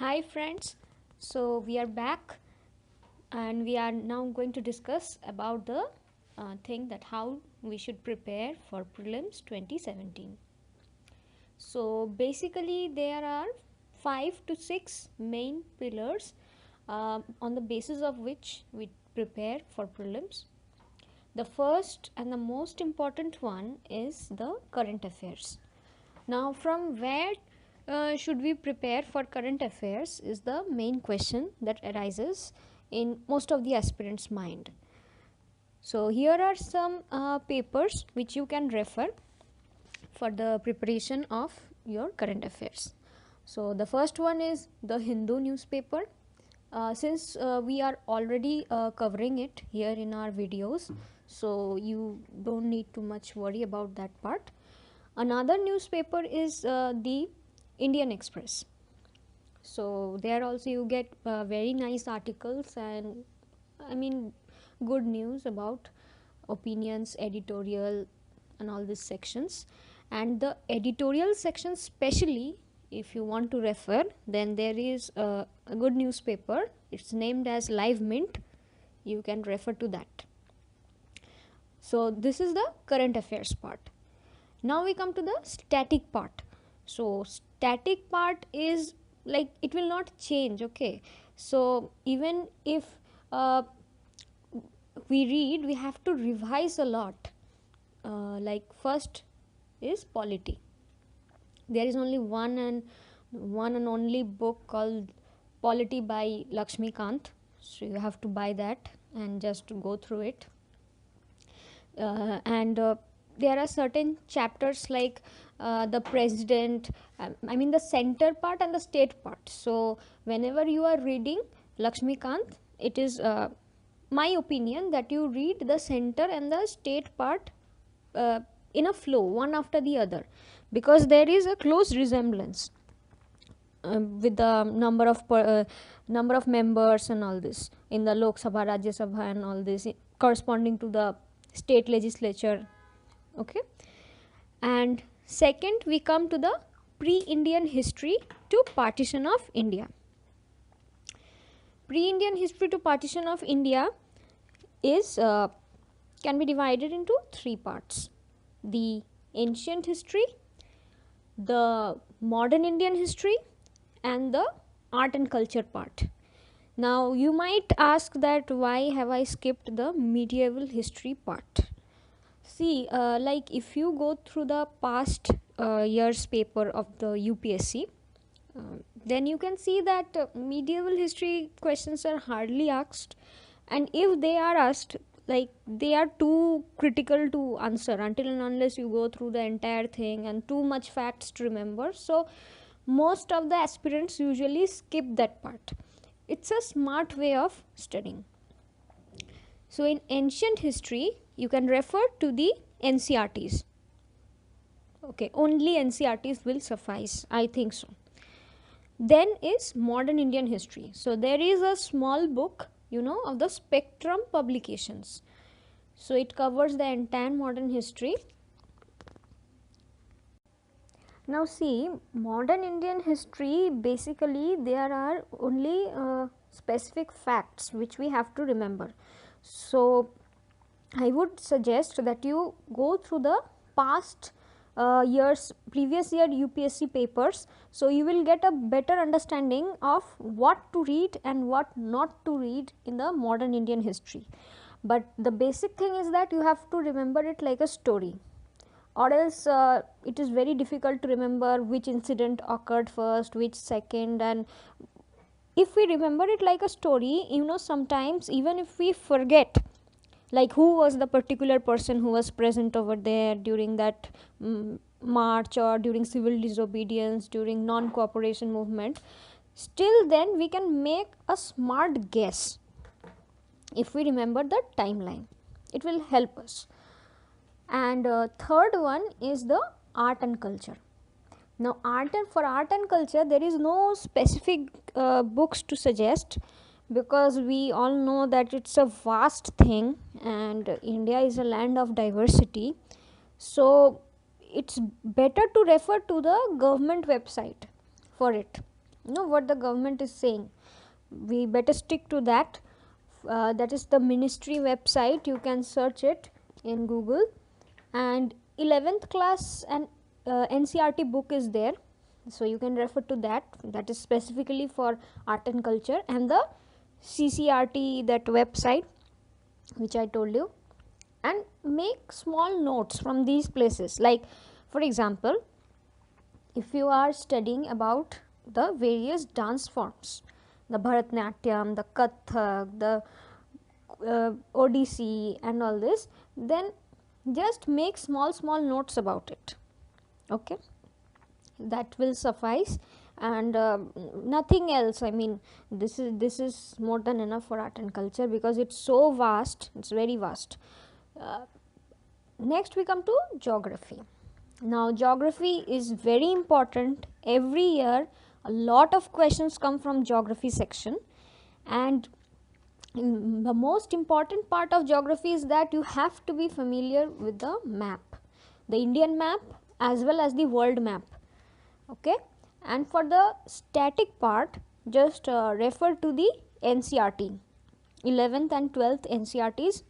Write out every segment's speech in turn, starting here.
Hi friends, so we are back and we are now going to discuss about the thing that how we should prepare for prelims 2017. So basically there are 5 to 6 main pillars on the basis of which we prepare for prelims. The first and the most important one is the current affairs. Now, from where should we prepare for current affairs is the main question that arises in most of the aspirants' mind. So, here are some papers which you can refer for the preparation of your current affairs. So, the first one is the Hindu newspaper. Since we are already covering it here in our videos, so you don't need too much worry about that part. Another newspaper is the Indian Express. So there also you get very nice articles and good news about opinions, editorial and all these sections. And the editorial section specially, if you want to refer, then there is a good newspaper. It's named as Live Mint. You can refer to that. So this is the current affairs part. Now we come to the static part. So static part is like it will not change, okay? So even if we read, we have to revise a lot. Like first is polity. There is only one and only book called Polity by Lakshmikant. So you have to buy that and just go through it. And there are certain chapters like the president, the center part and the state part. So whenever you are reading Lakshmikant, it is my opinion that you read the center and the state part in a flow, one after the other, because there is a close resemblance with the number of members and all this in the Lok Sabha, Rajya Sabha and all this corresponding to the state legislature. Okay, and second we come to the pre-Indian history to partition of India. Pre-Indian history to partition of India is can be divided into 3 parts: the ancient history, the modern Indian history and the art and culture part. Now you might ask that why have I skipped the medieval history part. See, like if you go through the past year's paper of the UPSC, then you can see that medieval history questions are hardly asked, and if they are asked, like they are too critical to answer until and unless you go through the entire thing and too much facts to remember. So most of the aspirants usually skip that part. It's a smart way of studying. So in ancient history you can refer to the NCRTs. Okay, only NCRTs will suffice, I think so. Then is modern Indian history. So there is a small book, of the Spectrum publications. So it covers the entire modern history. Now see, modern Indian history, basically there are only specific facts which we have to remember. So I would suggest that you go through the past previous year UPSC papers, so you will get a better understanding of what to read and what not to read in the modern Indian history. But the basic thing is that you have to remember it like a story, or else it is very difficult to remember which incident occurred first, which second. And if we remember it like a story, sometimes even if we forget like who was the particular person who was present over there during that march or during civil disobedience, during non-cooperation movement, still then we can make a smart guess if we remember the timeline. It will help us. And third one is the art and culture. Now for art and culture there is no specific books to suggest, because we all know that it's a vast thing and India is a land of diversity. So it's better to refer to the government website for it. what the government is saying. We better stick to that. That is the ministry website. You can search it in Google, and 11th class and NCRT book is there, so you can refer to that. That is specifically for art and culture, and the CCRT, that website which I told you, and make small notes from these places. Like for example, if you are studying about the various dance forms, the Bharatnatyam, the Kathak, the Odissi and all this, then just make small notes about it. Okay, that will suffice, and nothing else. I mean, this is more than enough for art and culture, because it's so vast, it's very vast. Next we come to geography. Now geography is very important. Every year a lot of questions come from geography section, and the most important part of geography is that you have to be familiar with the map, the Indian map as well as the world map. Okay, and for the static part, just refer to the NCRT, 11th and 12th NCRTs,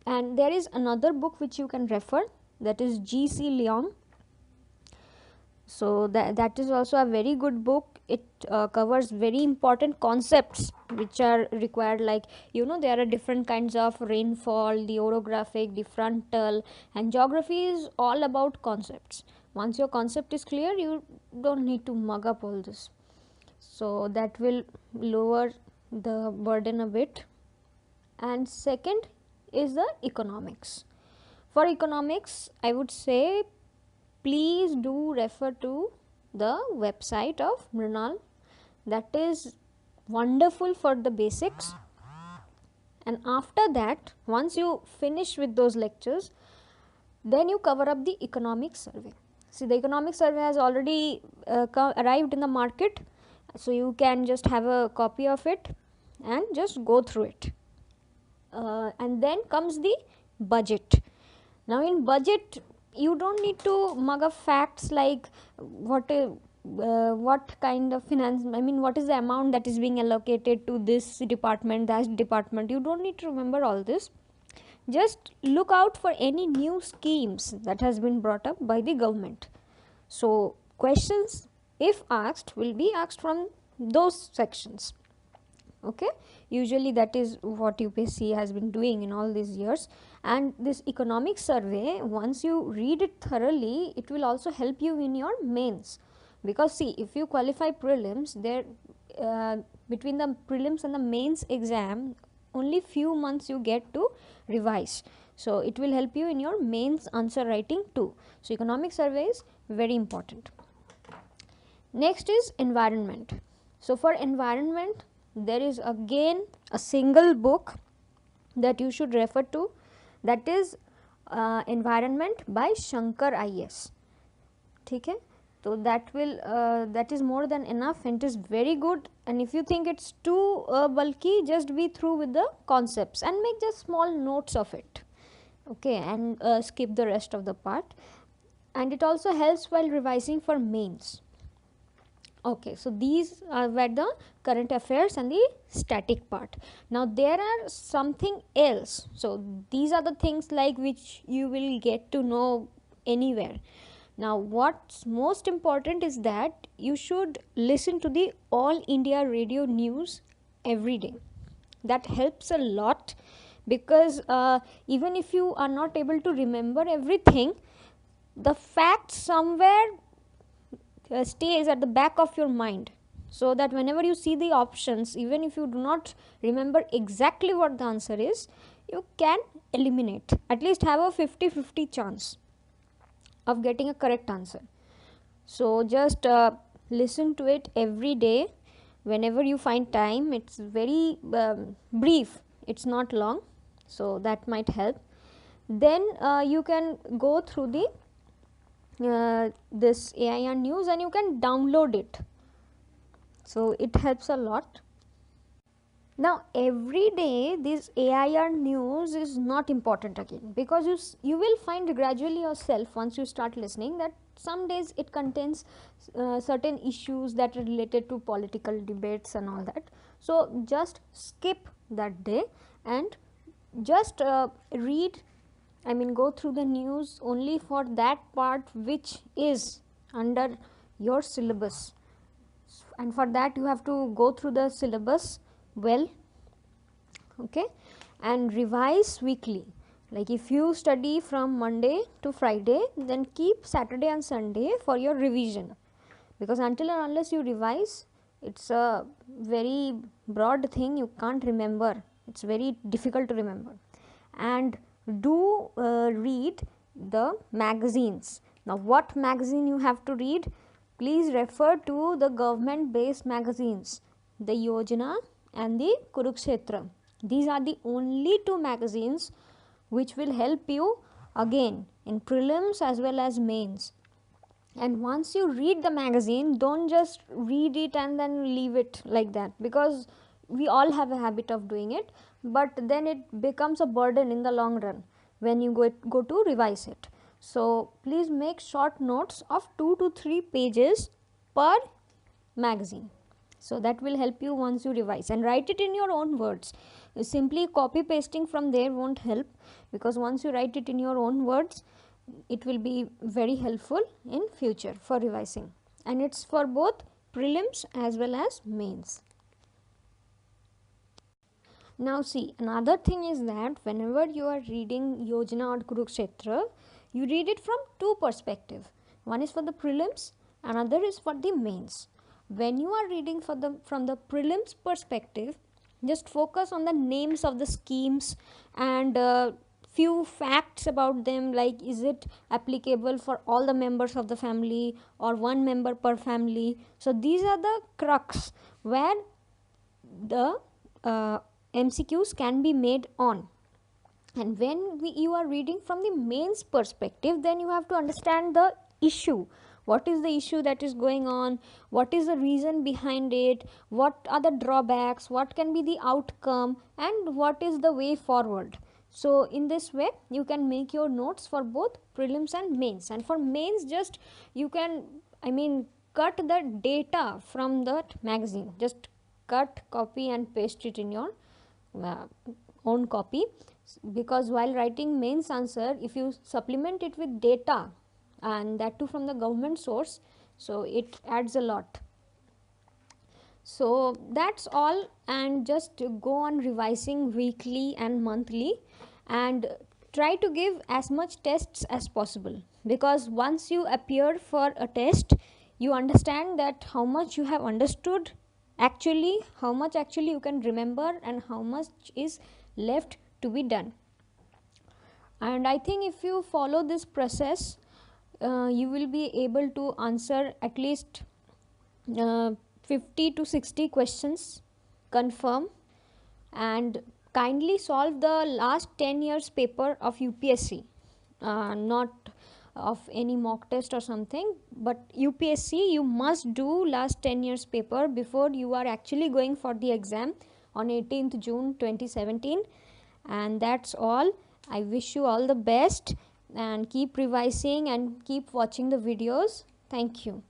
and there is another book which you can refer, that is G.C. Leong. So that is also a very good book. It covers very important concepts which are required, like there are different kinds of rainfall, the orographic, the frontal, and geography is all about concepts. Once your concept is clear, you don't need to mug up all this, so that will lower the burden a bit. And second is the economics. For economics, I would say please do refer to the website of Mrinal. That is wonderful for the basics. And after that, once you finish with those lectures, then you cover up the economic survey. See, the economic survey has already arrived in the market, so you can just have a copy of it and just go through it. And then comes the budget. Now in budget, you don't need to mug up facts like what kind of finance, I mean what is the amount that is being allocated to this department, that department. You don't need to remember all this. Just look out for any new schemes that has been brought up by the government. So questions, if asked, will be asked from those sections. Okay, usually that is what UPSC has been doing in all these years. And this economic survey, once you read it thoroughly, it will also help you in your mains, because see, if you qualify prelims, there between the prelims and the mains exam, only few months you get to revise, so it will help you in your mains answer writing too. So economic survey is very important. Next is environment. So for environment, there is again a single book that you should refer to, that is Environment by Shankar IS. Okay, so that will that is more than enough, and it is very good. And if you think it's too bulky, just be through with the concepts and make just small notes of it. Okay, and skip the rest of the part. And it also helps while revising for mains. Okay, so these were the current affairs and the static part. Now there are something else. So these are the things like which you will get to know anywhere. Now what's most important is that you should listen to the All India Radio News every day. That helps a lot, because even if you are not able to remember everything, the fact somewhere stays at the back of your mind, so that whenever you see the options, even if you do not remember exactly what the answer is, you can eliminate, at least have a 50-50 chance of getting a correct answer. So just listen to it every day whenever you find time. It's very brief, it's not long, so that might help. Then you can go through the this AIR news, and you can download it, so it helps a lot. Now every day this AIR news is not important again, because you will find gradually yourself, once you start listening, that some days it contains certain issues that are related to political debates and all that. So just skip that day and just read, I mean go through the news only for that part which is under your syllabus, and for that you have to go through the syllabus well, okay, and revise weekly. Like if you study from Monday to Friday, then keep Saturday and Sunday for your revision, because until and unless you revise, it's a very broad thing, you can't remember, it's very difficult to remember. And do read the magazines. Now what magazine you have to read? Please refer to the government based magazines, the Yojana and the Kurukshetra. These are the only two magazines which will help you again in prelims as well as mains. And once you read the magazine, don't just read it and then leave it like that, because we all have a habit of doing it, but then it becomes a burden in the long run when you go to revise it. So please make short notes of 2 to 3 pages per magazine. So that will help you once you revise, and write it in your own words. Simply copy pasting from there won't help, because once you write it in your own words, it will be very helpful in future for revising, and it's for both prelims as well as mains. Now see, another thing is that whenever you are reading Yojana or Kurukshetra, you read it from two perspectives. One is for the prelims, another is for the mains. When you are reading from the prelims perspective, just focus on the names of the schemes and few facts about them, like is it applicable for all the members of the family or one member per family. So these are the crux where the MCQs can be made on. And when you are reading from the mains perspective, then you have to understand the issue. What is the issue that is going on? What is the reason behind it? What are the drawbacks? What can be the outcome? And what is the way forward? So in this way, you can make your notes for both prelims and mains. And for mains, just you can, cut the data from that magazine. Just cut, copy and paste it in your own copy, because while writing mains answer, if you supplement it with data, and that too from the government source, so it adds a lot. So that's all, and just go on revising weekly and monthly, and try to give as much tests as possible, because once you appear for a test, you understand that how much you have understood actually, how much actually you can remember, and how much is left to be done. And I think if you follow this process, you will be able to answer at least 50 to 60 questions confirm, and kindly solve the last 10 years paper of UPSC, not of any mock test or something, but UPSC you must do last 10 years paper before you are actually going for the exam on 18th June 2017. And that's all. I wish you all the best, and keep revising and keep watching the videos. Thank you.